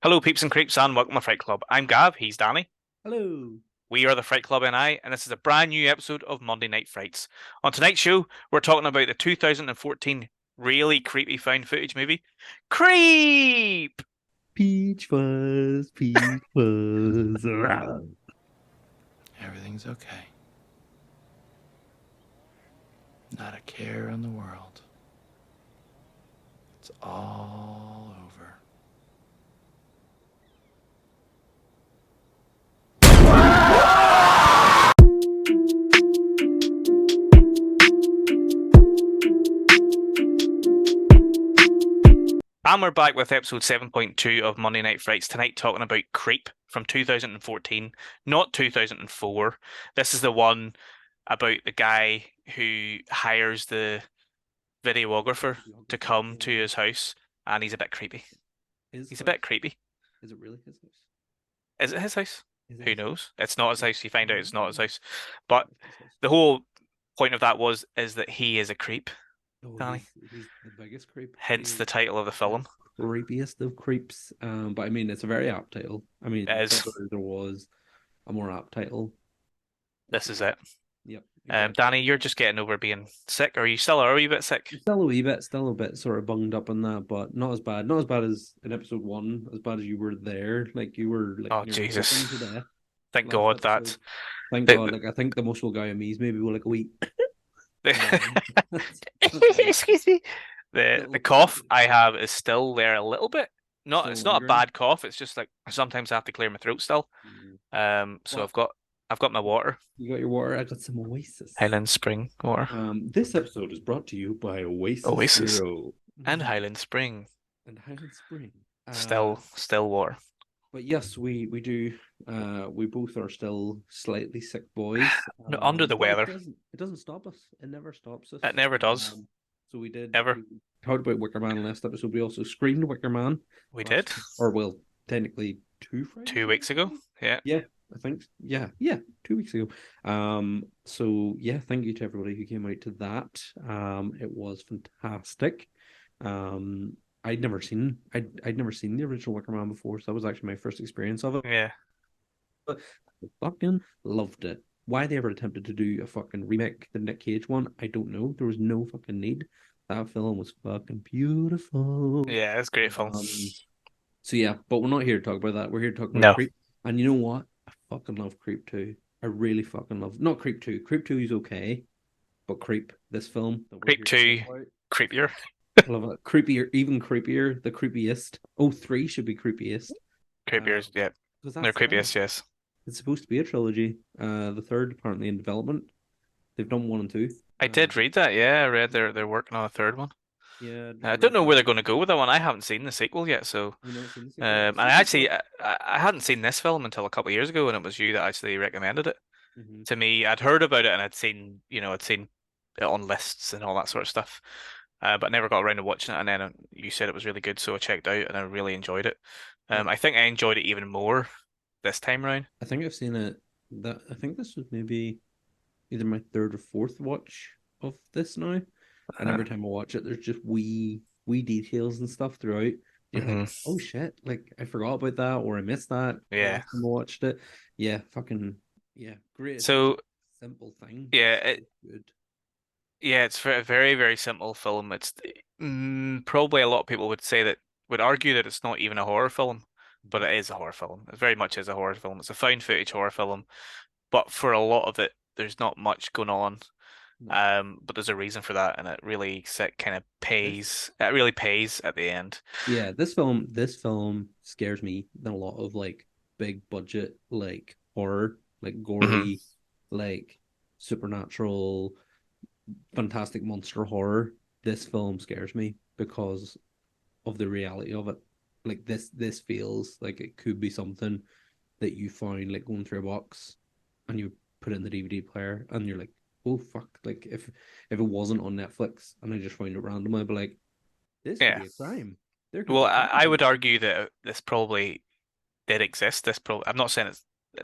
Hello, peeps and creeps, and welcome to Fright Club. I'm Gav, he's Danny. Hello. We are the Fright Club and this is a brand new episode of Monday Night Frights. On tonight's show, we're talking about the 2014 really creepy found footage movie, Creep! Peach fuzz around. Everything's okay. Not a care in the world. It's all over. And we're back with episode 7.2 of Monday Night Frights tonight, talking about Creep from 2014, not 2004. This is the one about the guy who hires the videographer to come to his house, and he's a bit creepy. He's a bit creepy. Is it really his house? Is it his house? Is it Who his knows? It's not his house. You find out it's not his house. But It's his house. the whole point of that is that he is a creep, Oh, Danny. he's the biggest creep. Hence the title of the film. Creepiest of creeps. But I mean, it's a very apt title. I mean, It is. there was a more apt title. This is it. Yep. Exactly. Danny, you're just getting over being sick. Are you still a wee bit sick? Still a bit sort of bunged up on that, but not as bad. Not as bad as in episode one. As bad as you were there. Like you were like Oh, nearly Jesus. choking to death Thank last God that. episode. Thank God. Like I think the muscle guy and me's maybe like a week. Excuse me. The Little- cough I have is still there a little bit. Still It's not a lingering? bad cough. It's just like sometimes I have to clear my throat still. So What? I've got my water, You got your water. I got some Oasis. Highland Spring water, This episode is brought to you by Oasis. Zero and Highland Spring. and Highland Spring. Still water. But yes, we do. We both are still slightly sick boys. No, under the but weather. It doesn't stop us. It never stops us. It never does. So we did. Ever. We talked about Wicker Man last episode. We also screened Wicker Man. We did. Or well, technically 2 weeks ago. Yeah. Yeah, I think. Yeah, 2 weeks ago. So yeah, thank you to everybody who came out to that. It was fantastic. I'd never seen the original Wicker Man before, so that was actually my first experience of it. Yeah. But I fucking loved it. Why they ever attempted to do a fucking remake, the Nick Cage one, I don't know. There was no fucking need. That film was fucking beautiful. Yeah, it's a great film. So yeah, but we're not here to talk about that. We're here to talk about No. Creep. And you know what? I fucking love Creep 2. I really fucking love not Creep 2. Creep 2 is okay, but Creep, this film. Creep 2, creepier. I love it. Creepier, even creepier, the creepiest. Oh, 3 should be creepiest. Creepier, yeah. They're creepiest, yes. It's supposed to be a trilogy. The third apparently in development. They've done 1 and 2. I did read that, yeah. I read they're working on a third one. Yeah. I don't know where they're going to go with that one. I haven't seen the sequel yet, so. And I hadn't seen this film until a couple of years ago, and it was you that actually recommended it to me. I'd heard about it and I'd seen it on lists and all that sort of stuff, but never got around to watching it. And then you said it was really good, so I checked out and I really enjoyed it. I think I enjoyed it even more this time around. I think I've seen it. I think this was maybe either my third or fourth watch of this now. And every time I watch it, there's just wee details and stuff throughout. You're like, oh shit, like I forgot about that or I missed that. Yeah. Last time I watched it. Yeah, fucking yeah, great. So simple thing. yeah, good. Yeah, it's a very, very simple film. It's probably a lot of people would argue that it's not even a horror film, but it is a horror film. It very much is a horror film. It's a found footage horror film, but for a lot of it, there's not much going on. But there's a reason for that, and it really kind of pays. It really pays at the end. Yeah, this film scares me than a lot of like big budget like horror, like gory, like supernatural, fantastic monster horror. This film scares me because of the reality of it. Like this feels like it could be something that you find like going through a box and you put it in the DVD player and you're like, oh fuck, like if it wasn't on Netflix and I just found it random, I'd be like, this could be a crime. Well, I would argue that this probably did exist. I'm not saying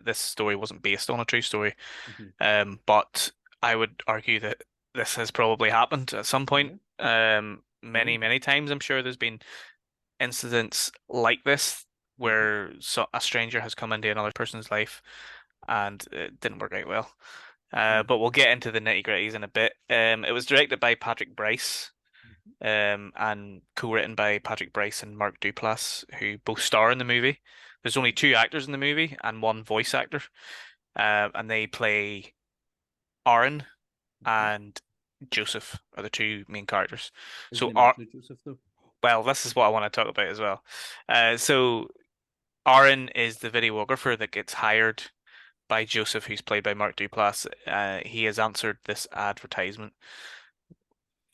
this story wasn't based on a true story, but I would argue that this has probably happened at some point. Many times. I'm sure there's been incidents like this where a stranger has come into another person's life and it didn't work out well. But we'll get into the nitty-gritties in a bit. It was directed by Patrick Brice, and co-written by Patrick Brice and Mark Duplass, who both star in the movie. There's only two actors in the movie and one voice actor, and they play Aaron and Joseph are the two main characters. Is So, he not the Joseph though? well, this is what I want to talk about as well. So Aaron is the videographer that gets hired by Joseph, who's played by Mark Duplass. He has answered this advertisement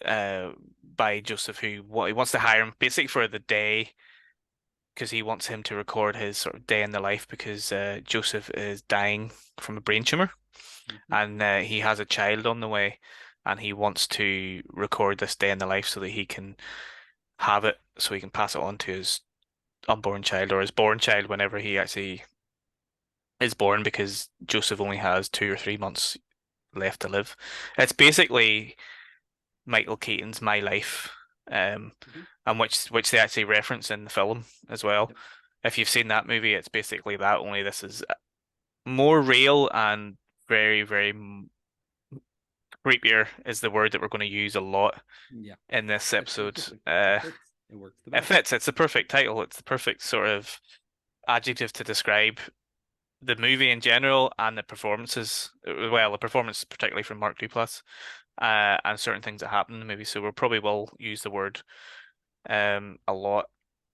uh, by Joseph, who what he wants to hire him basically for the day because he wants him to record his sort of day in the life because Joseph is dying from a brain tumor and he has a child on the way and he wants to record this day in the life so that he can have it so he can pass it on to his unborn child or his born child whenever he actually is born because Joseph only has 2 or 3 months left to live. It's basically Michael Keaton's My Life, and which they actually reference in the film as well. Yep. If you've seen that movie, it's basically that, only this is more real and very, very creepier is the word that we're going to use a lot in this episode. It works the It best. fits. It's the perfect title. It's the perfect sort of adjective to describe the movie in general and the performances. Well, the performance particularly from Mark Duplass, and certain things that happen in the movie. So we probably will use the word a lot.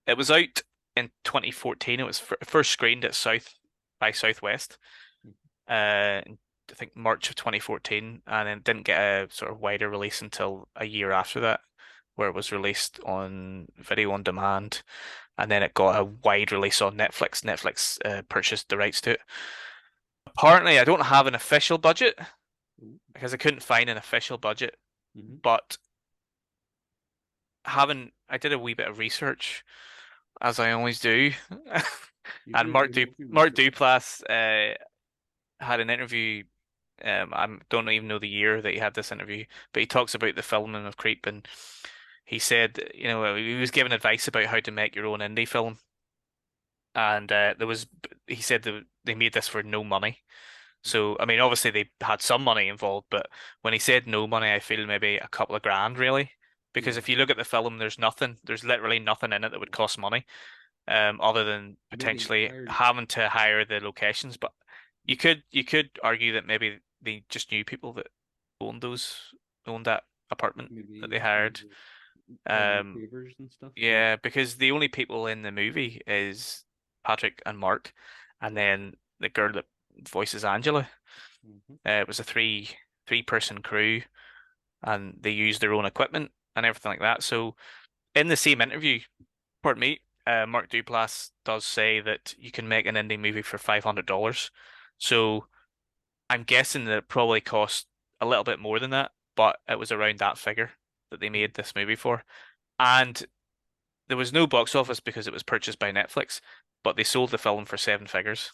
It was out in 2014. It was first screened at South by Southwest, in, I think March of 2014, and then didn't get a sort of wider release until a year after that, where it was released on video on demand, and then it got a wide release on Netflix. Netflix purchased the rights to it. Apparently, I don't have an official budget because I couldn't find an official budget, but I did a wee bit of research, as I always do, and Mark Duplass had an interview. I don't even know the year that he had this interview, but he talks about the filming of Creep, and he said, he was given advice about how to make your own indie film, and he said that they made this for no money. So, I mean, obviously they had some money involved, but when he said no money, I feel maybe a couple of grand really, because if you look at the film, there's literally nothing in it that would cost money, other than potentially having to hire the locations. But you could argue that maybe they just knew people that owned that apartment that they hired. Favors and stuff. Yeah, because the only people in the movie is Patrick and Mark, and then the girl that voices Angela. It was a three-person crew, and they used their own equipment and everything like that. So in the same interview, pardon me, Mark Duplass does say that you can make an indie movie for $500. So I'm guessing that it probably cost a little bit more than that, but it was around that figure that they made this movie for. And there was no box office because it was purchased by Netflix, but they sold the film for 7 figures.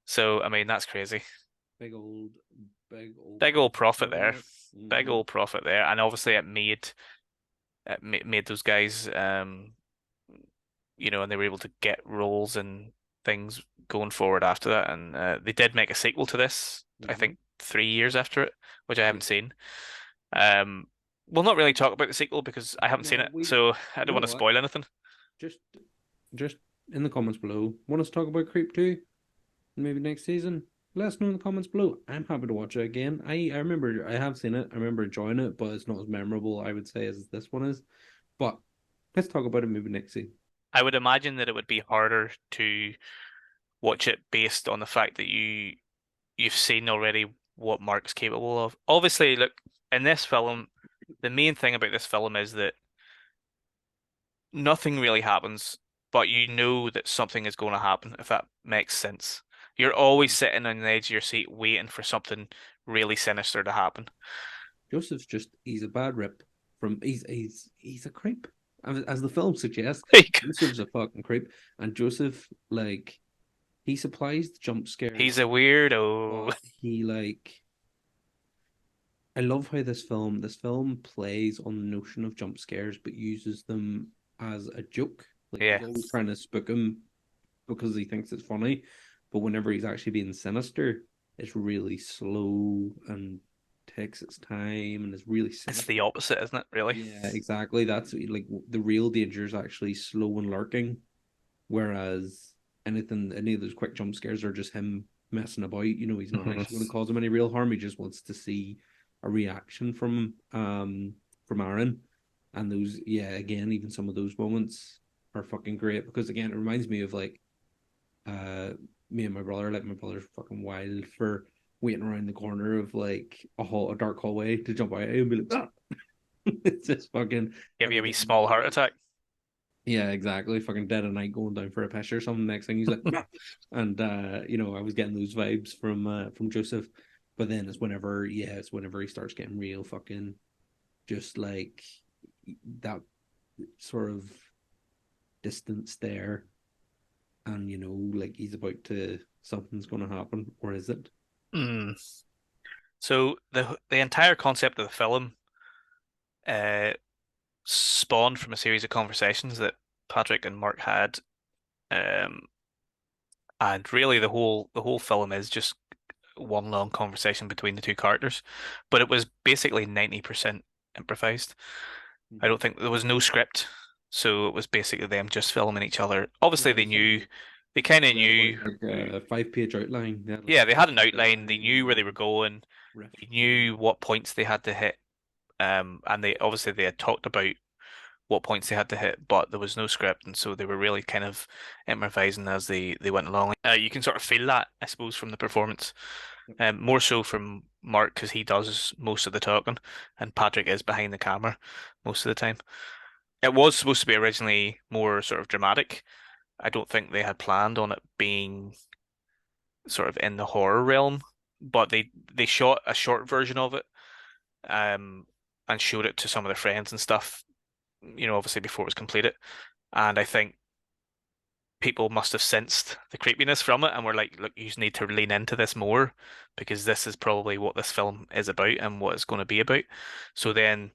So, I mean, that's crazy. Big old profit there. Big old profit there. And obviously it made those guys, and they were able to get roles and things going forward after that. And they did make a sequel to this, I think 3 years after it, which I haven't seen. We'll not really talk about the sequel because I haven't seen it, so I don't want to spoil anything. Just in the comments below, want us to talk about Creep 2? Maybe next season? Let us know in the comments below. I'm happy to watch it again. I remember I have seen it. I remember enjoying it, but it's not as memorable, I would say, as this one is. But let's talk about it maybe next season. I would imagine that it would be harder to watch it based on the fact that you've seen already what Mark's capable of. Obviously, look, in this film, the main thing about this film is that nothing really happens, but you know that something is going to happen, if that makes sense. You're always sitting on the edge of your seat waiting for something really sinister to happen. Joseph's he's a bad rip he's a creep. As the film suggests, Joseph's a fucking creep. And Joseph, he supplies the jump scares. He's a weirdo. I love how this film plays on the notion of jump scares, but uses them as a joke. He's always trying to spook him because he thinks it's funny, but whenever he's actually being sinister, it's really slow and takes its time and is really It's sinister. the opposite, isn't it, really? Yeah, exactly. That's like the real danger is actually slow and lurking, whereas any of those quick jump scares are just him messing about. He's not Hmm. actually going to cause him any real harm. He just wants to see a reaction from Aaron. And those, yeah, again, even some of those moments are fucking great because again, it reminds me of like uh me and my brother. Like my brother's fucking wild for waiting around the corner of like a dark hallway to jump out and be like, ah! It's just fucking Give you a wee everything. small heart attack. Yeah, exactly. Fucking dead of night going down for a piss or something. Next thing he's like, "Bah!" And I was getting those vibes from Joseph. But then it's whenever he starts getting real fucking just like that sort of distance there, and like he's about to something's gonna happen, or is it? Mm. So the entire concept of the film uh, spawned from a series of conversations that Patrick and Mark had, um, and really the whole film is just one long conversation between the two characters, but it was basically 90% improvised. I Mm-hmm. don't think there was no script, so it was basically them just filming each other. Obviously, Yeah, it sounds like they kind of they had about knew, like a 5-page outline. They had like yeah, a they had an 5-page outline, they outline and knew where they were then going, riff they from there. knew what points they had to hit, and they obviously they had talked about what points they had to hit, but there was no script, and so they were really kind of improvising as they went along. You can sort of feel that, I suppose, from the performance, Yep. more so from Mark because he does most of the talking, and Patrick is behind the camera most of the time. It was supposed to be originally more sort of dramatic. I don't think they had planned on it being sort of in the horror realm, but they shot a short version of it, um, and showed it to some of their friends and stuff, obviously before it was completed. And I think people must have sensed the creepiness from it and were like, look, you need to lean into this more because this is probably what this film is about and what it's going to be about. So then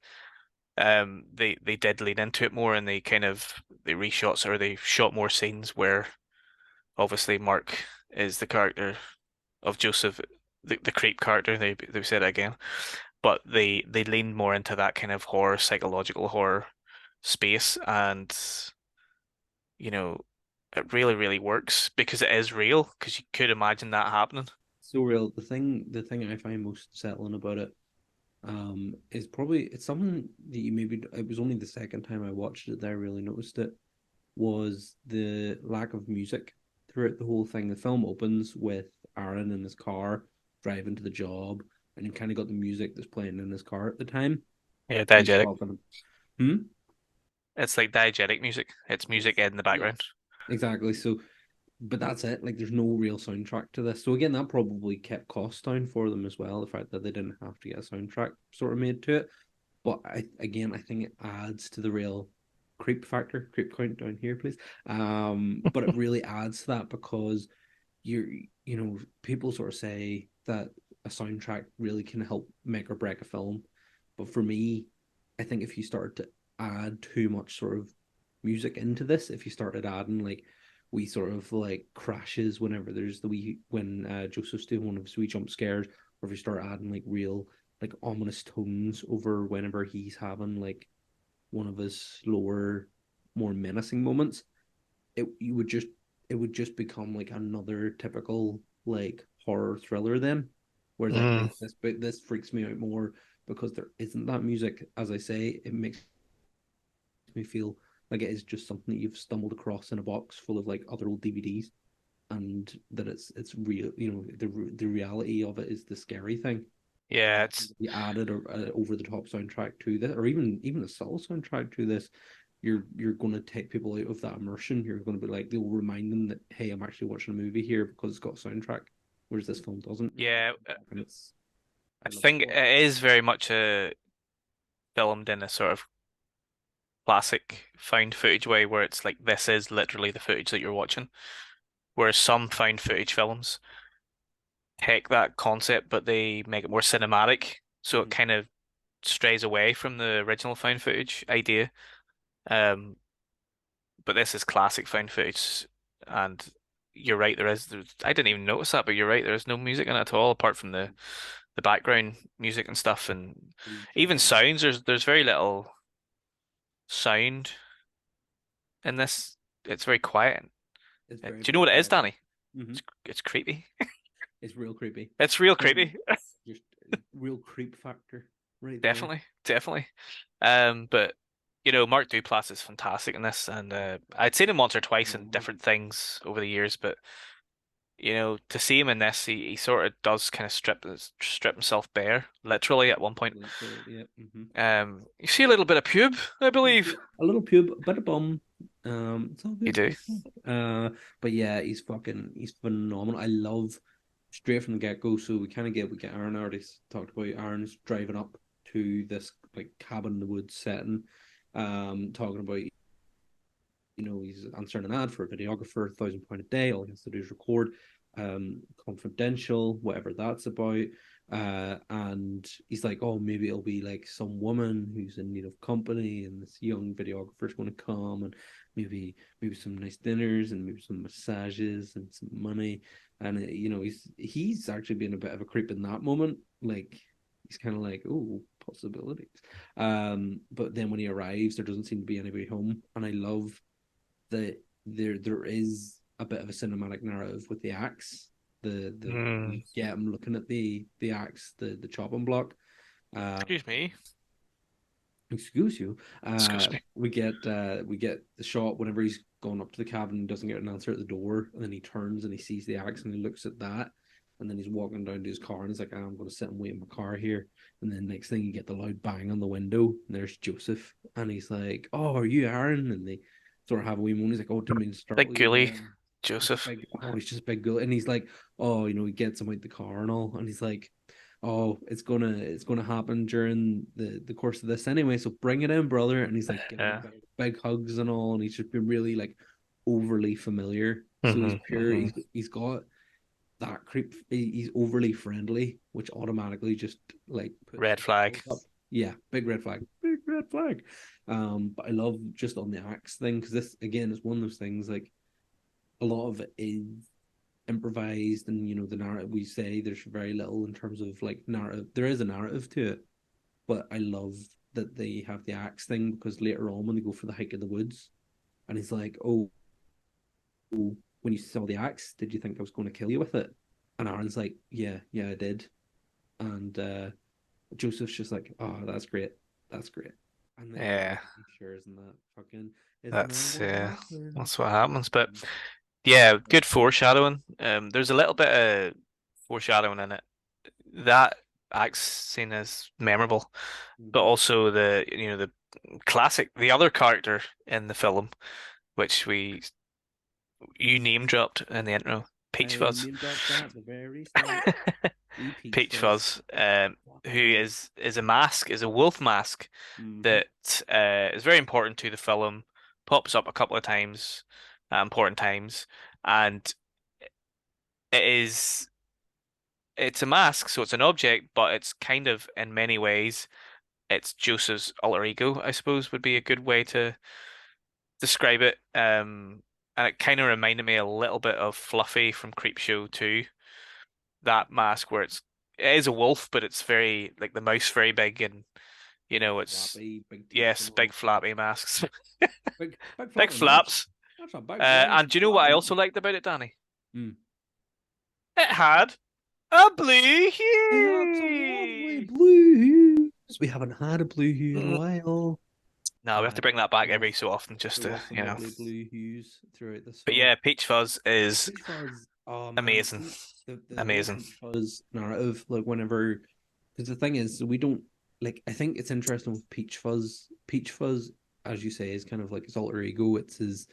they did lean into it more and they reshots or they shot more scenes where obviously Mark is the character of Joseph, the creep character, they said it again. But they leaned more into that kind of horror, psychological horror space and you know, it really, really works because it is real, because you could imagine that happening. So real. The thing I find most unsettling about it, is probably it's something that you maybe it was only the second time I watched it that I really noticed it was the lack of music throughout the whole thing. The film opens with Aaron in his car driving to the job, and you kind of got the music that's playing in his car at the time. Yeah, And he's diegetic. talking. Hmm. It's like diegetic music. It's Yes. music in the Yes. background. Exactly. So but that's it. Like, there's no real soundtrack to this. So again, that probably kept costs down for them as well. The fact that they didn't have to get a soundtrack sort of made to it. But I think it adds to the real creep count down here, please. But it really adds to that because you're, people sort of say that a soundtrack really can help make or break a film. But for me, I think if you started to add too much sort of music into this, if you started adding like we sort of like crashes whenever there's the wee when Joseph's doing one of his wee jump scares, or if you start adding like real like ominous tones over whenever he's having like one of his slower, more menacing moments, it you would just it would just become like another typical like horror thriller then. Whereas I Mm. think this freaks me out more because there isn't that music. As I say, it makes me feel like it is just something that you've stumbled across in a box full of like other old DVDs, and that it's real. The reality of it is the scary thing. Yeah, If you added a over the top soundtrack to this, or even a subtle soundtrack to this, you're going to take people out of that immersion. You're going to be like, they'll remind them that, hey, I'm actually watching a movie here because it's got a soundtrack, whereas this film doesn't. yeah. And it's I I love it think a it lot. is very much filmed in a sort of classic found footage way, where it's like this is literally the footage that you're watching. Whereas some found footage films take that concept, but they make it more cinematic, so it Mhm. kind of strays away from the original found footage idea. Um, but this is classic found footage, and you're right. I didn't even notice that, but you're right. There is no music in it at all, apart from the background music and stuff, and even sounds. There's very little sound in this. It's very quiet. It's Do very, you know very what it is, quiet. Danny? Hmm. It's creepy. It's real creepy. It's real Um, creepy. just real creep factor right there. Definitely, definitely. But Mark Duplass is fantastic in this, and I'd seen him once or twice in Phenomenal. different things over the years, but to see him in this, he sort of does kind of strip himself bare, literally at one point. Literally, yeah. Hmm. You see a little bit of pube, I believe. A little pube, a bit of bum. It's all You good. do. But yeah, he's phenomenal. I love straight from the get-go. So we get Aaron already talked about. Aaron's driving up to this like cabin in the woods setting, talking about he's answering an ad for a videographer, £1,000 a day. All he has to do is record, confidential, whatever that's about. And he's like, oh, maybe it'll be like some woman who's in need of company, and this young videographer's going to come, and maybe some nice dinners, and maybe some massages and some money. And he's actually being a bit of a creep in that moment. Like he's kind of like, oh, possibilities. But then when he arrives, there doesn't seem to be anybody home, and I love that there is a bit of a cinematic narrative with the axe. The Mm. get him looking at the axe, the chopping block. Excuse me. Excuse you. Excuse me. We get the shot whenever he's gone up to the cabin and doesn't get an answer at the door, and then he turns and he sees the axe and he looks at that, and then he's walking down to his car and he's like, I'm going to sit and wait in my car here. And then next thing you get the loud bang on the window, and there's Josef, and he's like, oh, are you Aaron? And they sort of have a wee moan. He's like, oh, didn't mean to Big startle you ghoulie, there. Joseph. He's just a big girl, and he's like, oh, he gets him out the car and all, and he's like, oh, it's gonna happen during the course of this anyway, so bring it in, brother. And he's like giving him Yeah. big hugs and all, and he's just been really like overly familiar. So he's Mm-hmm. pure. Mm-hmm. He's got that creep. He's overly friendly, which automatically just like puts Red flag. up. Yeah, big red flag. Big red flag. But I love just on the axe thing, because this again is one of those things like a lot of it is improvised, and the narrative, we say there's very little in terms of like narrative. There is a narrative to it, but I love that they have the axe thing, because later on when they go for the hike in the woods, and he's like, oh, when you saw the axe, did you think I was going to kill you with it? And Aaron's like, yeah, I did. And Joseph's just like, oh, that's great. And then Yeah. he shares in that fucking, isn't that That's what uh, happens? that's what happens. But yeah, good foreshadowing. There's a little bit of foreshadowing in it. That axe scene is memorable, but Mhm. also the classic, the other character in the film, which you name dropped in the intro, Peach I Fuzz. name dropped that at the very start. We Peach Peach Fuzz. Fuzz, who Fucking love. is a wolf mask Mm-hmm. that is very important to the film. Pops up a couple of times, at important times, and it is it's a mask, so it's an object, but it's kind of in many ways it's Joseph's alter ego, I suppose would be a good way to describe it. And it kind of reminded me a little bit of Fluffy from Creepshow 2. That mask where it is a wolf, but it's very like the mouth's very big, and it's Flappy, big teeth yes, and big all. flappy masks, Big big flappy mouth. flaps. That's a big long And do you know what I flappy also mouth. liked about it, Danny? Mm. It had a blue It had some lovely hue. blue hues. We haven't had a blue hue in a Mm. while. No, we have Uh, to bring that back there every was so often, just there to was some lovely blue hues throughout this But film. yeah, Peach Fuzz is Peach Fuzz, oh man, amazing, the whole amazing. Peach Fuzz narrative, like whenever, because the thing is, we don't like. I think it's interesting with Peach Fuzz. Peach Fuzz, as you say, is kind of like his alter ego. It's his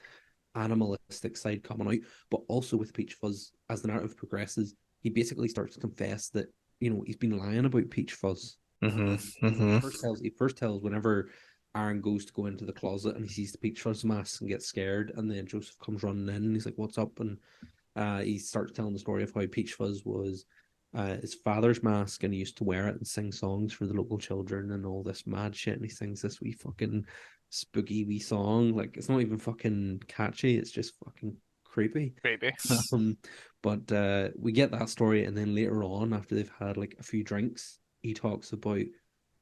animalistic side coming out, but also with Peach Fuzz, as the narrative progresses, he basically starts to confess that he's been lying about Peach Fuzz. Hmm. He Hmm. first tells whenever Aaron goes to go into the closet and he sees the Peach Fuzz mask and gets scared, and then Joseph comes running in and he's like, "What's up?" And he starts telling the story of how Peach Fuzz was his father's mask, and he used to wear it and sing songs for the local children and all this mad shit. And he sings this wee fucking spooky wee song. Like, it's not even fucking catchy, it's just fucking creepy. Creepy. Um, but we get that story, and then later on, after they've had like a few drinks, he talks about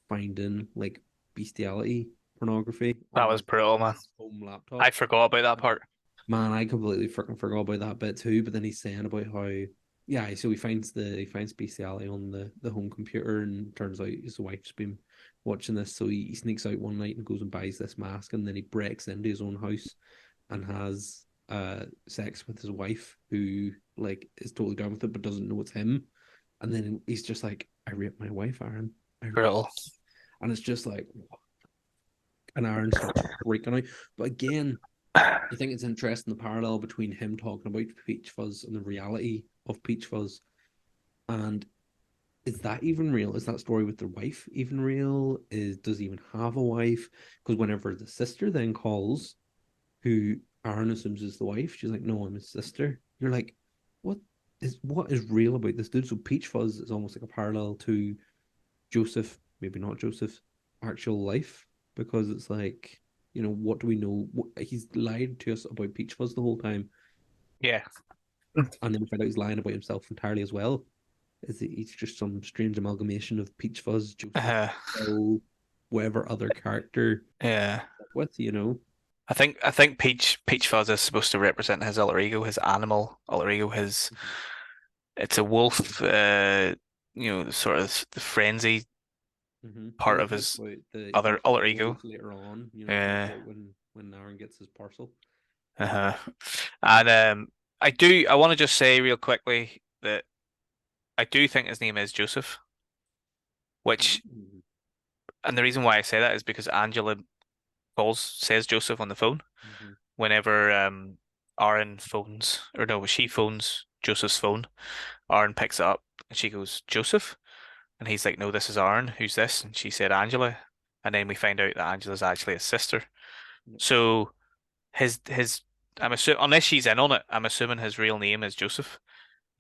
finding like bestiality pornography That on was brutal, man. his home laptop. I forgot about that part. Man, I completely freaking forgot about that bit too. But then he's saying about how, yeah, so he finds bestiality on the home computer, and turns out his wife's been watching this. So he sneaks out one night and goes and buys this mask, and then he breaks into his own house and has sex with his wife, who like is totally down with it but doesn't know it's him. And then he's just like, I raped my wife, Aaron. Brutal. And it's just like, and Aaron starts freaking out. But again, I think it's interesting the parallel between him talking about Peach Fuzz and the reality of Peach Fuzz. And is that even real? Is that story with their wife even real? Does he even have a wife? Because whenever the sister then calls, who Aaron assumes is the wife, she's like, "No, I'm his sister." You're like, what is real about this dude? So Peach Fuzz is almost like a parallel to Josef, maybe not Joseph's actual life, because it's like, what do we know? He's lied to us about Peach Fuzz the whole time, Yeah. and then we find out he's lying about himself entirely as well. He's just some strange amalgamation of Peach Fuzz, Joseph, Uh, Bill, whatever other character yeah. with. I think Peach Fuzz is supposed to represent his alter ego, his animal alter ego, his Mhm. it's a wolf, sort of the frenzy part Yeah, of his he other talks about alter the ego. wolf later on, talks Yeah. about when Aaron gets his parcel. Uh-huh. And I want to just say real quickly that I do think his name is Joseph, which Mhm. and the reason why I say that is because Angela says Joseph on the phone Mhm. whenever Aaron phones, or no, she phones Joseph's phone. Aaron picks it up and she goes, Joseph? And he's like, no, this is Aaron. Who's this? And she said, Angela. And then we find out that Angela's actually his sister. Yep. So his I'm assuming, unless she's in on it, I'm assuming his real name is Joseph.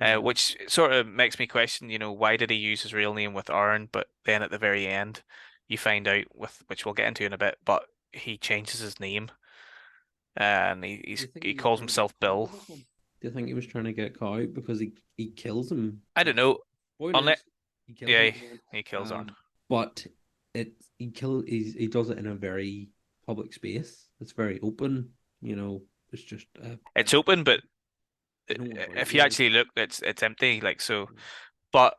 Mhm. Which sort of makes me question, why did he use his real name with Aaron? But then at the very end, you find out which we'll get into in a bit, but he changes his name, and Do you think he he was calls trying to get himself caught Bill. with this one? Do you think he was trying to get caught out because he kills him? I don't know. Unless, Spoilers. He kills him yeah, at the end. he kills Aaron. But he does it in a very public space. It's very open. It's just It's open, but no one's right if you really. actually look, it's empty. Like so, but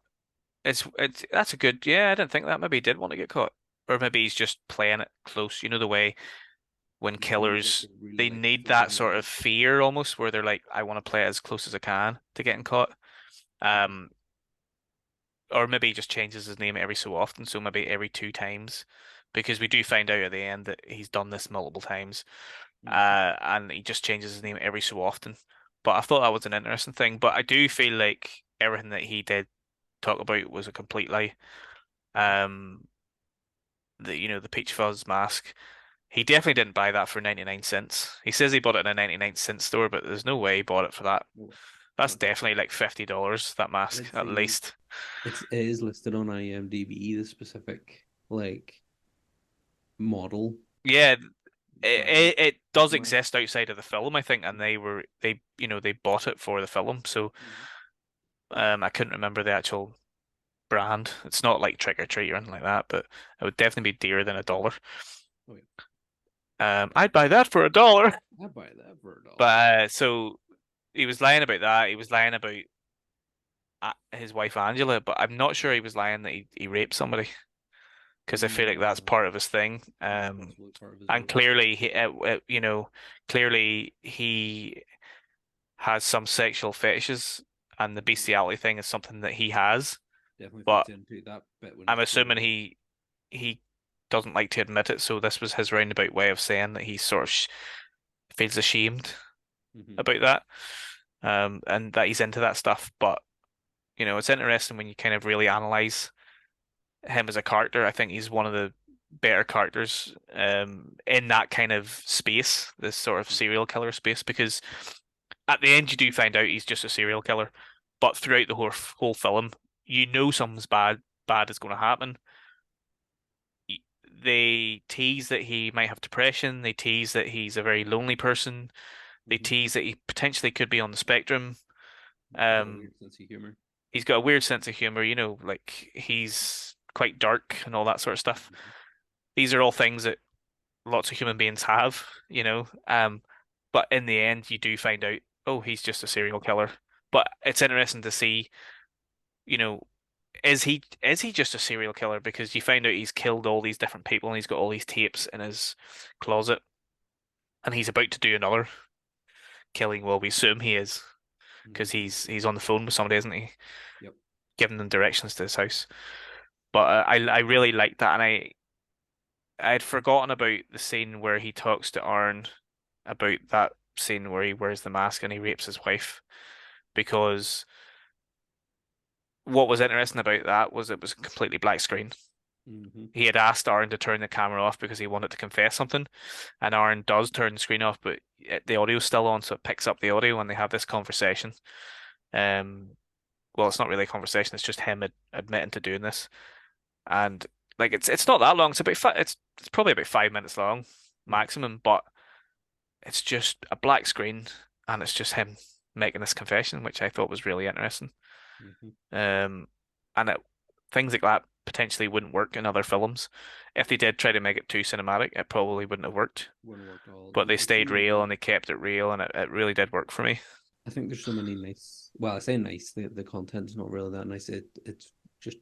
it's that's a good. Yeah, I didn't think that. Maybe he did want to get caught, or maybe he's just playing it close. You know the way when It seems like killers they really they like need that focusing sort on of it. fear almost, where they're like, I want to play it as close as I can to getting caught. Mhm. Um, or maybe he just changes his name every so often, so maybe every two times, because we do find out at the end that he's done this multiple times. Mhm. And he just changes his name every so often. But I thought that was an interesting thing. But I do feel like everything that he did talk about was a complete lie. Mhm. Um, the Peach Fuzz mask. He definitely didn't buy that for 99 cents. He says he bought it in a 99-cent store, but there's no way he bought it for that. Well, That's not that definitely like $50, that I mask, did at see least. it is listed on IMDb, the specific like model Yeah, brand it of does mask. exist outside of the film, I think, and they bought it for the film. So Mhm. I couldn't remember the actual brand. It's not like Trick or Treat or anything like that, but it would definitely be dearer than $1. Oh yeah, I'd buy that for $1. I buy that for $1. But so he was lying about that. He was lying about his wife Angela, but I'm not sure he was lying that he raped somebody because I feel like that's No, part of his thing. that's possibly part of his And motive. clearly clearly he has some sexual fetishes, and the Mhm. bestiality thing is something that he has. Definitely But fits into that bit when I'm he's assuming quoting. he doesn't like to admit it, so this was his roundabout way of saying that he sort of feels ashamed Mhm. about that, and that he's into that stuff. But it's interesting when you kind of really analyze him as a character. I think he's one of the better characters in that kind of space, this sort of serial killer space, because at the end you do find out he's just a serial killer, but throughout the whole film, something's bad is going to happen. They tease that he might have depression. They tease that he's a very lonely person. They tease that he potentially could be on the spectrum. Got a Um, weird sense of humor. he's got a weird sense of humor, like he's quite dark and all that sort of stuff. These are all things that lots of human beings have. But in the end, you do find out, oh, he's just a serial killer. But it's interesting to see, you know, is he just a serial killer? Because you find out he's killed all these different people and he's got all these tapes in his closet, and he's about to do another killing. Well, we assume he is because Mm-hmm. he's on the phone with somebody, isn't he? Yep. Giving them directions to his house. But I really like that, and I had forgotten about the scene where he talks to Arn about that scene where he wears the mask and he rapes his wife. Because what was interesting about that was it was a completely black screen. Mm-hmm. He had asked Aaron to turn the camera off because he wanted to confess something, and Aaron does turn the screen off, but the audio's still on, so it picks up the audio when they have this conversation. Um, well, it's not really a conversation; it's just him admitting to doing this, and like it's not that long. It's probably about 5 minutes long maximum, but it's just a black screen, and it's just him making this confession, which I thought was really interesting. Mm-hmm. Um, and things like that potentially wouldn't work in other films. If they did try to make it too cinematic, it probably wouldn't have worked. Wouldn't work at all. But they There's so stayed real many. and they kept it real, and it really did work for me. I think there's so many nice. Well, I say nice. The content's not really that nice. It's just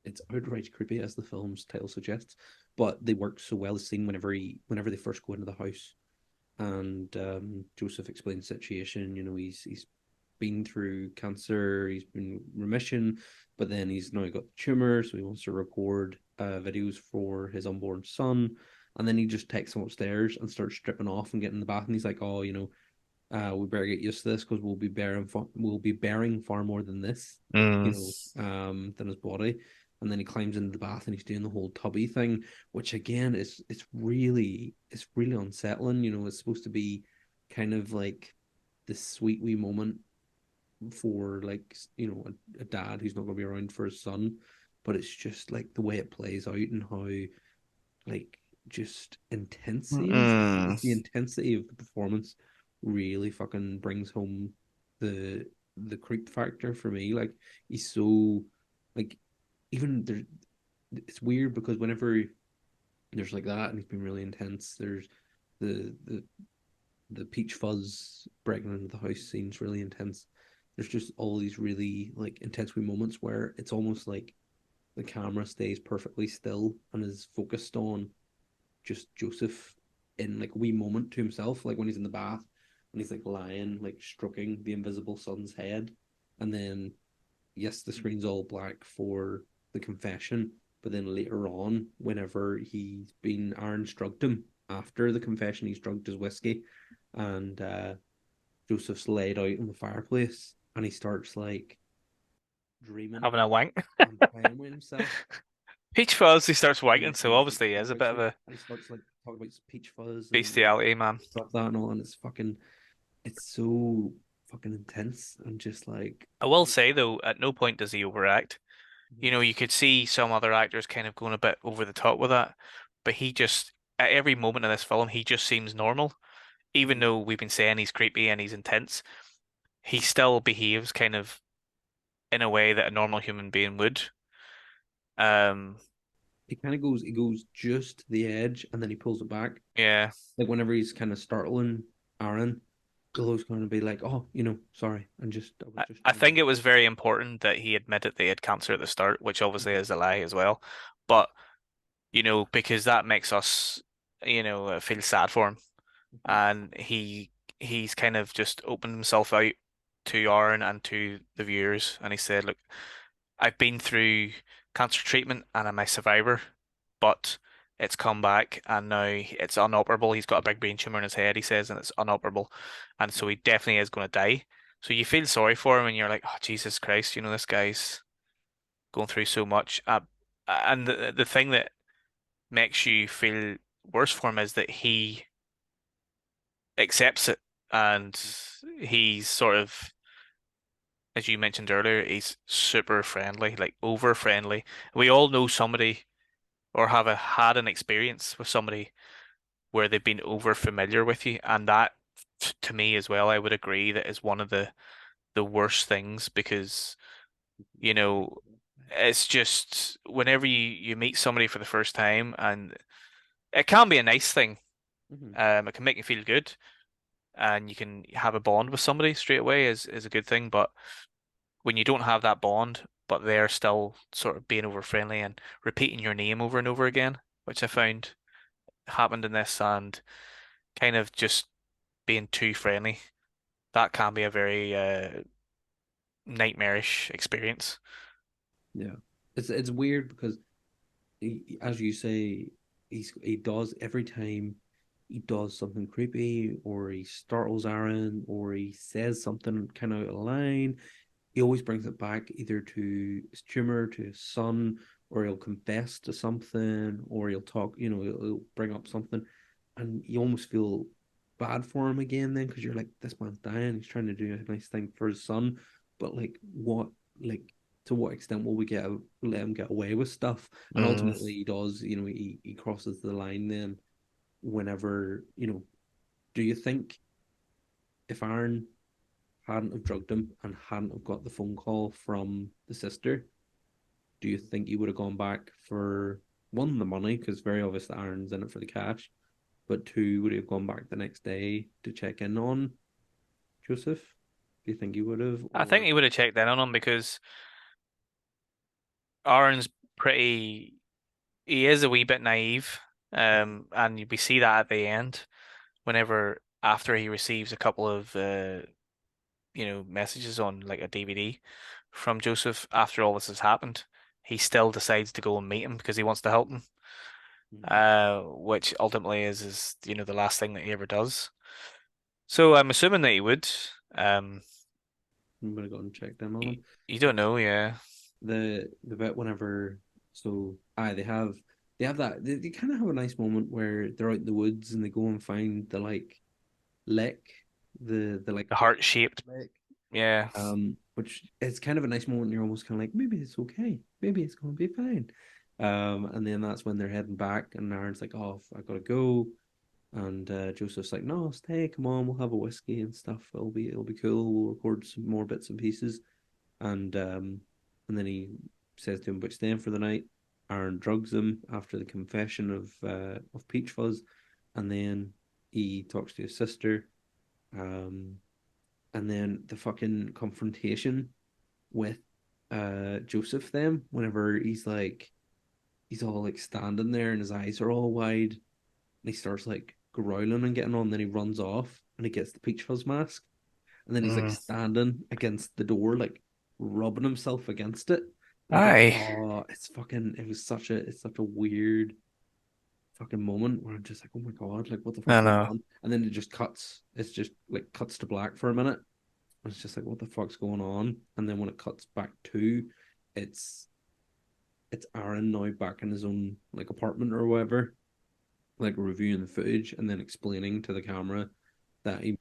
it's outright creepy as the film's title suggests. But they work so well. The scene whenever they first go into the house, and Joseph explains the situation. He's been through cancer. He's been remission, but then he's now got the tumor, so he wants to record videos for his unborn son. And then he just takes him upstairs and starts stripping off and getting in the bath. And he's like, "Oh, we better get used to this because we'll be bearing far more than this, Mm. than his body." And then he climbs into the bath and he's doing the whole tubby thing, which again is it's really unsettling. It's supposed to be kind of like this sweet wee moment for like a dad who's not going to be around for his son, but it's just like the way it plays out and how like just intense he is. Mm. The intensity of the performance really fucking brings home the the creep factor for me. Like he's so like even there. It's weird because whenever there's like that and he's been really intense, there's the peach fuzz breaking into the house scene's really intense. There's just all these really like intense wee moments where it's almost like the camera stays perfectly still and is focused on just Joseph in like a wee moment to himself, like when he's in the bath and he's like lying, like stroking the invisible son's head. And then yes, the screen's all black for the confession, but then later on, whenever Aaron's drugged him after the confession, he's drugged his whiskey, and Joseph's laid out in the fireplace, and he starts like dreaming Having a wank. and playing with himself. Peach Fuzz, he starts wanking, And so obviously he is a bit of a he starts like talking about peach fuzz and bestiality, man. stuff that and all, and it's so fucking intense and just like I will say though, at no point does he overact. You could see some other actors kind of going a bit over the top with that, but he just, at every moment in this film, he just seems normal. Even though we've been saying he's creepy and he's intense, he still behaves kind of in a way that a normal human being would. Um, he goes just to the edge and then he pulls it back. yeah. Like whenever he's kind of startling Aaron, he'll always kind of be like, "Oh, sorry," and I was just I trying think to. it was very important that he admitted that he had cancer at the start, which obviously is a lie as well. But, because that makes us, feel sad for him. And he's kind of just opened himself out to Aaron and to the viewers, and he said, "Look, I've been through cancer treatment and I'm a survivor, but it's come back and now it's unoperable. He's got a big brain tumor in his head, he says, and it's unoperable. And so he definitely is going to die. So you feel sorry for him and you're like, oh, Jesus Christ, this guy's going through so much. And the thing that makes you feel worse for him is that he accepts it and he's sort of, as you mentioned earlier, he's super friendly, like over friendly. We all know somebody or had an experience with somebody where they've been over familiar with you, and that to me as well, I would agree that is one of the worst things because, you know, it's just whenever you meet somebody for the first time, and it can be a nice thing. Hmm. It can make you feel good, and you can have a bond with somebody straight away is a good thing. But when you don't have that bond, but they're still sort of being over friendly and repeating your name over and over again, which I found happened in this, and kind of just being too friendly, that can be a very nightmarish experience. Yeah, it's weird because as you say, he does every time he does something creepy or he startles Aaron or he says something kind of out of line. He always brings it back either to his tumor, to his son, or he'll confess to something, or he'll talk. He'll bring up something, and you almost feel bad for him again then because you're like, this man's dying. He's trying to do a nice thing for his son, but like what, like to what extent will we let him get away with stuff? And Mm. ultimately, he does. He crosses the line then whenever. Do you think if Aaron hadn't have drugged him and hadn't have got the phone call from the sister, do you think he would have gone back for one, the money, because very obvious that Aaron's in it for the cash, but two, would he have gone back the next day to check in on Joseph? Do you think he would have, I think or he would have checked in on him because Aaron's pretty. He is a wee bit naive, and we see that at the end, whenever after he receives a couple of messages on like a DVD from Joseph after all this has happened, he still decides to go and meet him because he wants to help him. Which ultimately is the last thing that he ever does. So I'm assuming that he would. Um, I'm gonna go and check them on you, him you don't because know, yeah. the bit whenever they have that they kind of have a nice moment where they're out in the woods and they go and find the like lick the like The heart shaped, lick. yeah. Which is kind of a nice moment. You're almost kind of like, maybe it's okay, maybe it's going to be fine. And then that's when they're heading back, and Aaron's like, "Oh, I gotta go," and Joseph's like, "No, stay, come on, we'll have a whiskey and stuff. It'll be cool. We'll record some more bits and pieces." And then he says to him about staying for the night. Aaron drugs him after the confession of Peach Fuzz, and then he talks to his sister. Um, and then the fucking confrontation with Joseph then whenever he's all like standing there and his eyes are all wide and he starts like growling and getting on, then he runs off and he gets the peach fuzz mask and then he's like Mm. standing against the door like rubbing himself against it. Like Aye. it's such a weird fucking moment where I'm just like, oh my god, like what the fuck's I going know. on? And then it's just like cuts to black for a minute. It's just like, what the fuck's going on? And then when it cuts back to, it's it's Aaron now back in his own like apartment or whatever, like reviewing the footage and then explaining to the camera that he,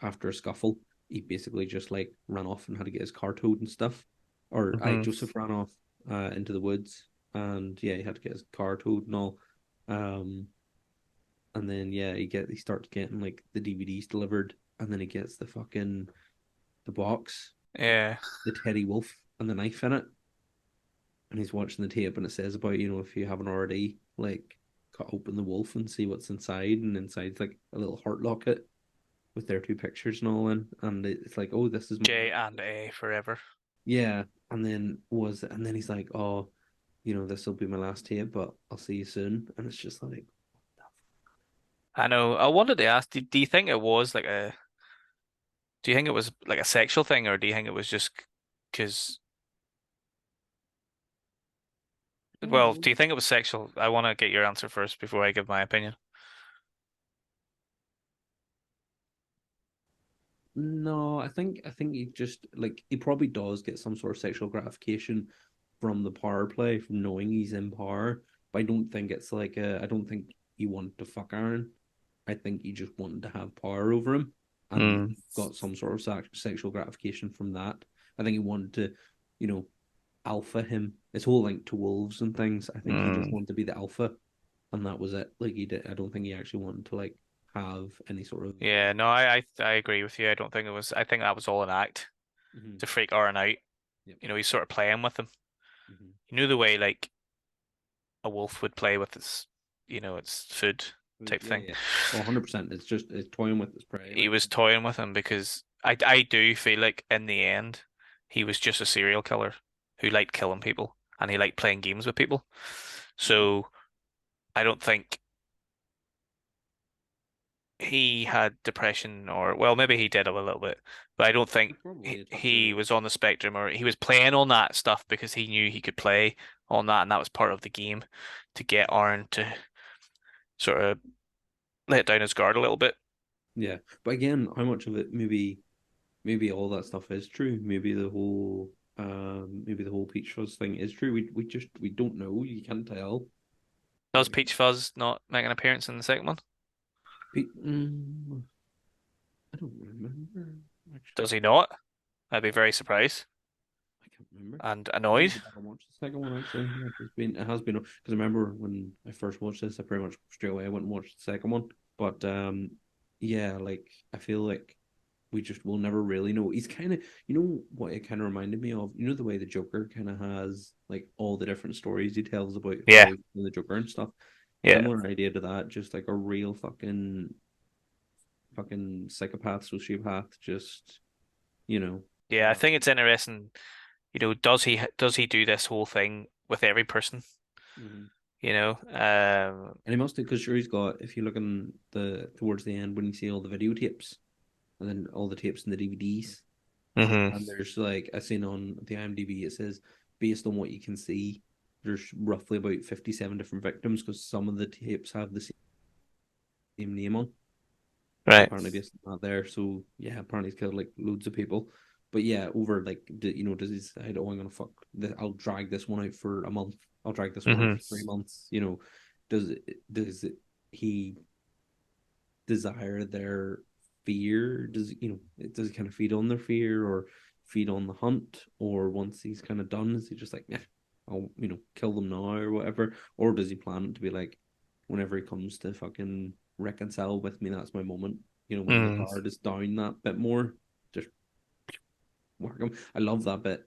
after a scuffle, he basically just like ran off and had to get his car towed and stuff. Or I Hmm. Joseph ran off into the woods and yeah, he had to get his car towed and all. Um, and then yeah, he starts getting like the DVDs delivered, and then he gets the box with Yeah. the Teddy Wolf and the knife in it, and he's watching the tape, and it says about if you haven't already like cut open the wolf and see what's inside, and inside's like a little heart locket with their two pictures and all in, and it's like, oh, this is my J last. and A forever. Yeah, and then he's like, oh, this will be my last tape, but I'll see you soon, and it's just like, I know. I wanted to ask, do you think it was do you think it was like a sexual thing, or do you think it was just because, well, oh, do you think it was sexual? I want to get your answer first before I give my opinion. no, I think he probably does get some sort of sexual gratification from the power play, from knowing he's in power. But I don't think it's like I don't think he wanted to fuck Aaron. I think he just wanted to have power over him, and Mm. he got some sort of sexual gratification from that. I think he wanted to, you know, alpha him. His whole link to wolves and things. I think he just Mm. wanted to be the alpha, and that was it. Like he did. I don't think he actually wanted to like have any sort of. Yeah, no, I agree with you. I don't think it was. I think that was all an act Mhm. to freak Aaron out. Yep. He's sort of playing with him. Mhm. You know the way like a wolf would play with its food type Yeah, thing. yeah. Oh, 100%. It's toying with his prey. He Like, was toying with him because I do feel like in the end he was just a serial killer who liked killing people and he liked playing games with people. So I don't think he had depression or well maybe he did have a little bit, but I don't think probably he, a touch he of. was on the spectrum or he was playing on that stuff because he knew he could play on that and that was part of the game to get Aaron to sort of let down his guard a little bit. Yeah, but again, how much of it maybe all that stuff is true. Maybe the whole Peach Fuzz thing is true. We don't know. You can't tell. Does Peach Fuzz not make an appearance in the second one? I don't remember actually. Does he not? I'd be very surprised I can't remember. and I need annoyed. to go back and watch the second one actually. It has been because I remember when I first watched this, I pretty much straight away I went and watched the second one. But yeah, like I feel like we just will never really know. He's kind of, what it kind of reminded me of. You know the way the Joker kind of has like all the different stories he tells about Yeah, how he's the Joker and stuff. yeah, Similar idea to that, just like a real fucking psychopath, sociopath, just you know. yeah. I think it's interesting. Does he do this whole thing with every person? Mhm. You know, And he must have, because sure he's got. If you look in the towards the end when you see all the videotapes and then all the tapes and the DVDs, hmm and there's like I seen on the IMDb it says based on what you can see, there's roughly about 57 different victims because some of the tapes have the same name on. right. Apparently based on that there. So yeah, apparently he's killed like loads of people. But yeah, over like does he decide, oh, I'm gonna fuck this, I'll drag this one out for a month. I'll drag this one out hmm for 3 months. He desire their fear? Does he kind of feed on their fear or feed on the hunt? Or once he's kind of done, is he just like, yeah, I'll kill them now or whatever? Or does he plan it to be like, whenever he comes to fucking reconcile with me, that's my moment. When the Mm. guard is down that bit more, just whack him. I love that bit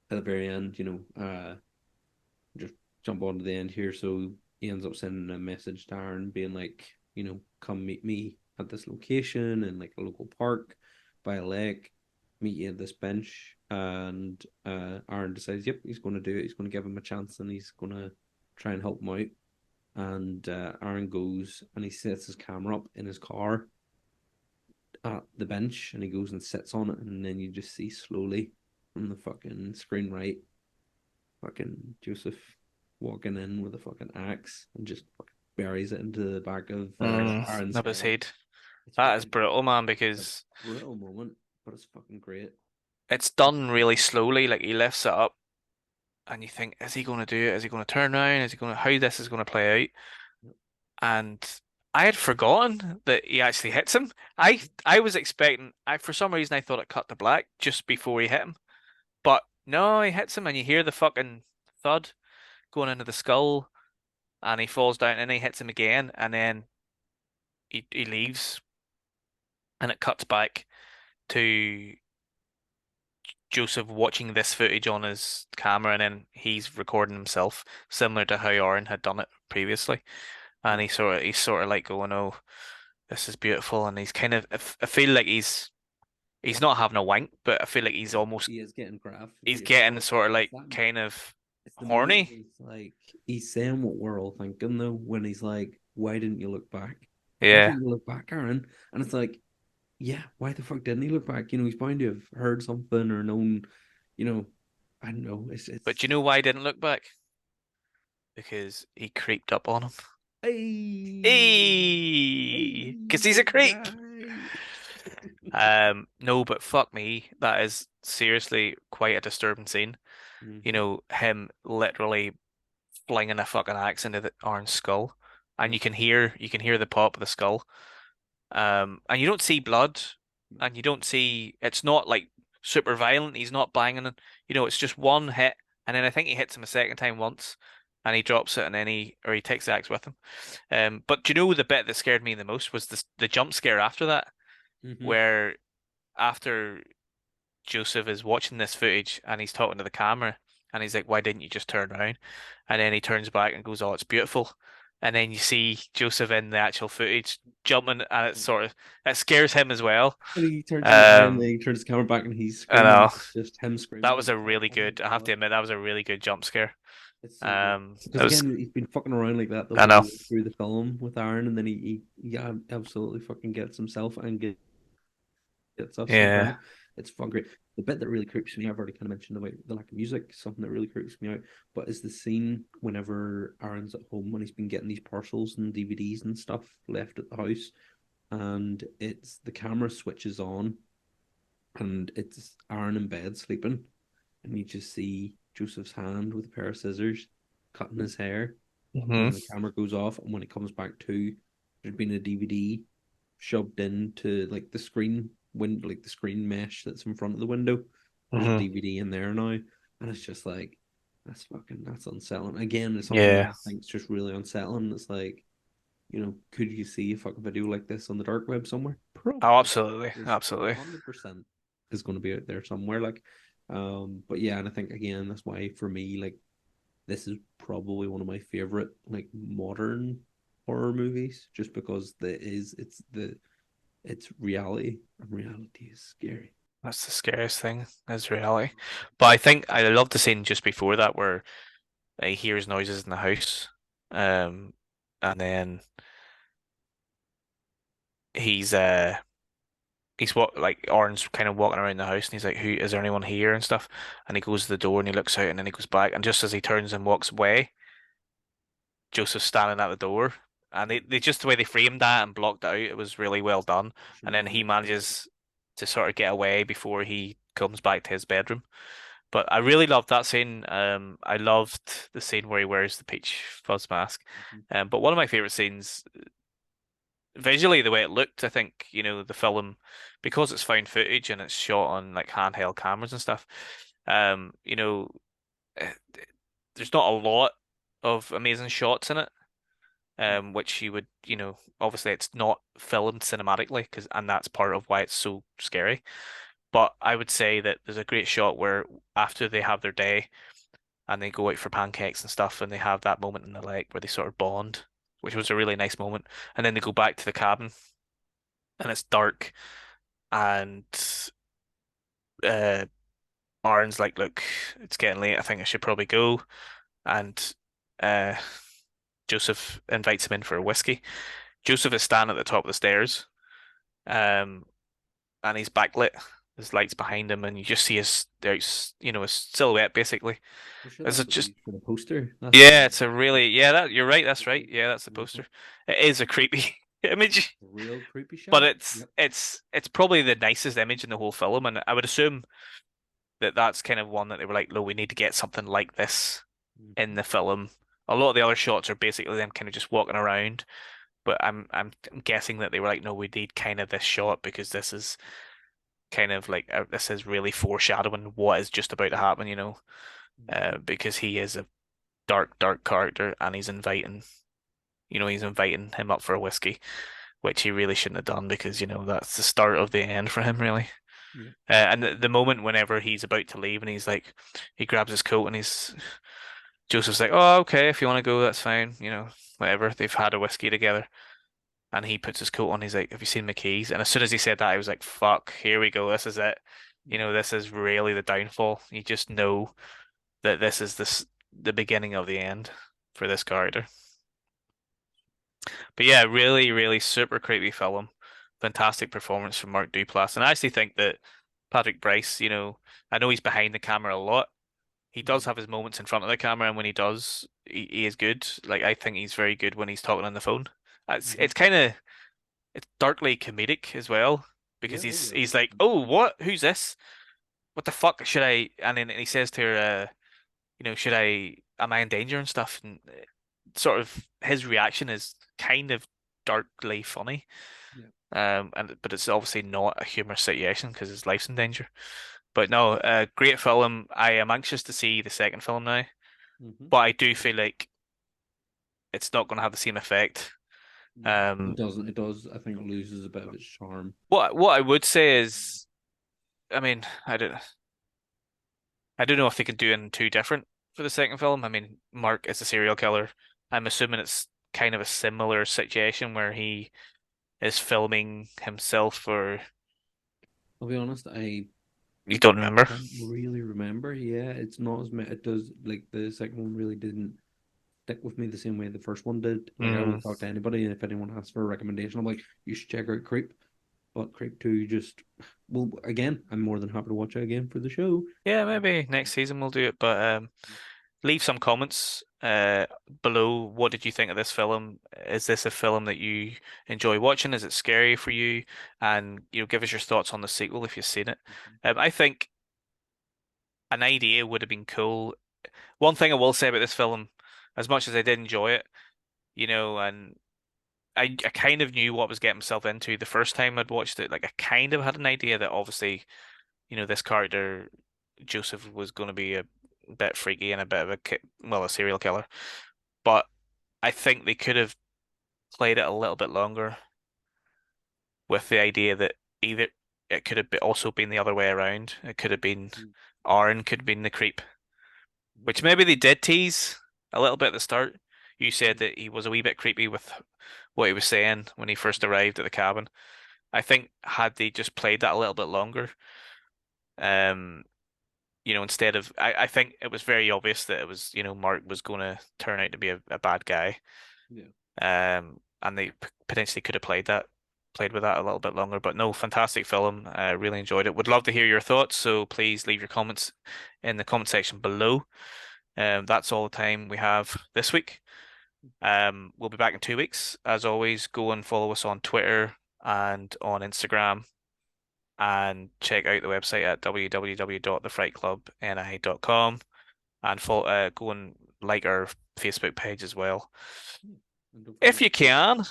at the very end. Just jump on to the end here. So he ends up sending a message to Aaron being like, come meet me at this location in like a local park by a lake, meet you at this bench. And Aaron decides, yep, he's going to do it. He's going to give him a chance and he's going to try and help him out. And Aaron goes and he sets his camera up in his car at the bench and he goes and sits on it. And then you just see slowly from the fucking screen right fucking Josef walking in with a fucking axe and just buries it into the back of Aaron's Of his head. head. It's That is fucking brutal, man, a because brutal moment, but it's fucking great. it's done really slowly. Like he lifts it up, and you think, is he going to do it? Is he going to turn around? Is he going to how this is going to play out? And I had forgotten that he actually hits him. I was expecting. I for some reason I thought it cut to black just before he hit him, but no, he hits him, and you hear the fucking thud going into the skull, and he falls down, and he hits him again, and then he leaves, and it cuts back to Joseph watching this footage on his camera, and then he's recording himself, similar to how Aaron had done it previously. And Yeah. he's sort of like going, "Oh, this is beautiful," and he's kind of I feel like he's not having a wank, but I feel like He is getting graph. he's getting sort of It's like that. kind of It's the moment where horny. he's saying what we're all thinking though when he's like, "Why didn't you look back? Why Yeah, didn't you look back, Aaron?" And it's like, yeah, why the fuck didn't he look back? He's bound to have heard something or known, you know, I don't know. but It's do you know why he didn't look back? Because he creeped up on him. hey, Hey, because he's a big creep. guy. No, but fuck me, that is seriously quite a disturbing scene. Hmm. Him literally flinging a fucking axe into the Aaron's skull, and Yep. you can hear the pop of the skull. And you don't see blood, No. and you don't see it's not like super violent. He's not banging, it's just one hit, and then I think he hits him a second time once, and he drops it, and then he takes the axe with him. But do you know the bit that scared me the most was the jump scare after that, where after Joseph is watching this footage and he's talking to the camera and he's like, "Why didn't you just turn around?" And then he turns back and goes, "Oh, it's beautiful." And then you see Joseph in the actual footage jumping, and it scares him as well. And he turns around and then he turns the camera back and he's I screaming. know It's just him that screaming. was a really Oh my good. I have to God. admit that was a really good jump scare. It's so good. It Because was. again, he's been fucking around like that the I whole know. way through the film with Aaron, and then he absolutely fucking gets himself and gets us as Yeah. well. It's fun, great. The bit that really creeps me, I've already kind of mentioned about the lack of music, something that really creeps me out. But is the scene whenever Aaron's at home and he's been getting these parcels and DVDs and stuff left at the house, and it's the camera switches on, and it's Aaron in bed sleeping, and you just see Joseph's hand with a pair of scissors cutting his hair, and Hmm. then the camera goes off, and when it comes back to, there's been a DVD shoved into like the screen window, like the screen mesh that's in front of the window. There's a Hmm. DVD in there now, and it's just like that's unsettling. Again, it's something that Yeah. I think is just really unsettling. It's like, could you see a fucking video like this on the dark web somewhere? Oh, Probably. absolutely, There's absolutely. 100% is going to be out there somewhere. Like, but yeah, and I think again that's why for me, like, this is probably one of my favorite like modern horror movies, just because it's reality, and reality is scary. That's the scariest thing is reality. But I think I love the scene just before that where he hears noises in the house, um, and then he's like Oren's kind of walking around the house and he's like, "Who is there anyone here?" and stuff. And he goes to the door and he looks out and then he goes back and just as he turns and walks away, Joseph's standing at the door. And they just the way they framed that and blocked it out, it was really well done. Should And have then been he really scary. manages to sort of get away before he comes back to his bedroom. But I really loved that scene. I loved the scene where he wears the peach fuzz mask. Mhm. But one of my favorite scenes, visually, the way it looked, I think, the film, because it's found footage and it's shot on like handheld cameras and stuff, um, you know, eh, there's not a lot of amazing shots in it. Which you would, obviously it's not filmed cinematically and that's part of why it's so scary. But I would say that there's a great shot where after they have their day and they go out for pancakes and stuff, and they have that moment in the lake where they sort of bond, which was a really nice moment. And then they go back to the cabin, and it's dark, and uh, Aaron's like, "Look, it's getting late. I think I should probably go." And uh, Joseph invites him in for a whiskey. Joseph is standing at the top of the stairs, um, and he's backlit. There's lights behind him, and you just see his silhouette basically. I'm sure Is that's it what they just used for the poster. That's Yeah, the it's a really yeah, that you're right, that's right. poster. Yeah, that's the Mhm. poster. It is a creepy image, Real creepy but shot. it's Yep. it's it's probably the nicest image in the whole film, and I would assume that that's kind of one that they were like, no, we need to get something like this in Mhm. the film. A lot of the other shots are basically them kind of just walking around, but I'm guessing that they were like, no, we need kind of this shot because this is kind of like this is really foreshadowing what is just about to happen, Mhm. because he is a dark, dark character and he's inviting him up for a whiskey, which he really shouldn't have done because, that's the start of the end for him, really. Yep. And the moment whenever he's about to leave and he grabs his coat and Joseph's like, oh, okay, if you want to go, that's fine, whatever. They've had a whiskey together. And he puts his coat on. He's like, have you seen my keys? And as soon as he said that, I was like, fuck, here we go. This is it. This is really the downfall. You just know that this is the beginning of the end for this character. But yeah, really, really super creepy film. Fantastic performance from Mark Duplass. And I actually think that Patrick Brice, I know he's behind the camera a lot. He does Mhm. have his moments in front of the camera, and when he does, he is good. Like I think he's very good when he's talking on the phone. It's Mhm. it's kind of it's darkly comedic as well Yeah. because Oh he's yeah. he's like, "Oh, what? Who's this? What the fuck should I?" And then he says to her, "Should I? Am I in danger and stuff?" And sort of his reaction is kind of darkly funny. Yeah. But it's obviously not a humorous situation because his life's in danger. But no, great film. I am anxious to see the second film now, Mhm. but I do feel like it's not going to have the same effect. It doesn't. It does. I think it loses a bit of its charm. What I would say is, I mean, I don't know if they could do anything too different for the second film. I mean, Mark is a serial killer. I'm assuming it's kind of a similar situation where he is filming himself, or I'll be honest. I you don't remember. can't really remember. Yeah, it's not as it does. Like the second one really didn't stick with me the same way the first one did. Like I Mm. will talk to anybody, and if anyone asks for a recommendation, I'm like, you should check out Creep. But Creep 2 just, well, again, I'm more than happy to watch it again for the show. Yeah, maybe next season we'll do it. But leave some comments below. What did you think of this film? Is this a film that you enjoy watching? Is it scary for you? And give us your thoughts on the sequel if you've seen it. I think an idea would have been cool. One thing I will say about this film, as much as I did enjoy it, and I kind of knew what I was getting myself into the first time I'd watched it. Like I kind of had an idea that obviously, this character Josef was going to be a bit freaky and a bit of a serial killer. But I think they could have played it a little bit longer with the idea that either it could have also been the other way around. It could have been Aaron could have been the creep, which maybe they did tease a little bit at the start. You said that he was a wee bit creepy with what he was saying when he first arrived at the cabin. I think had they just played that a little bit longer, um, instead of I think it was very obvious that it was, Mark was going to turn out to be a bad guy. Yeah. And they potentially could have played with that a little bit longer. But no, fantastic film. Really enjoyed it. Would love to hear your thoughts, so please leave your comments in the comment section below. That's all the time we have this week. We'll be back in 2 weeks. As always, go and follow us on Twitter and on Instagram, and check out the website at www.thefrightclubni.com, and go and like our Facebook page as well. And don't If forget, you can.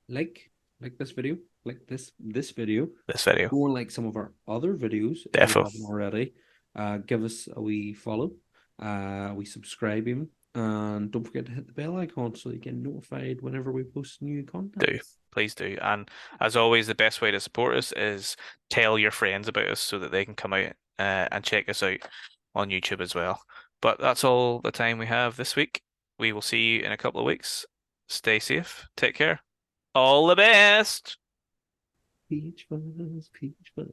like this video, like this video. This video. Go and like some of our other videos if you Defo. haven't already. Give us a wee follow. We subscribe even. And don't forget to hit the bell icon so you get notified whenever we post new content. Do. Please do. And as always, the best way to support us is tell your friends about us so that they can come out and check us out on YouTube as well. But that's all the time we have this week. We will see you in a couple of weeks. Stay safe. Take care. All the best. Peach fuzz, peach fuzz.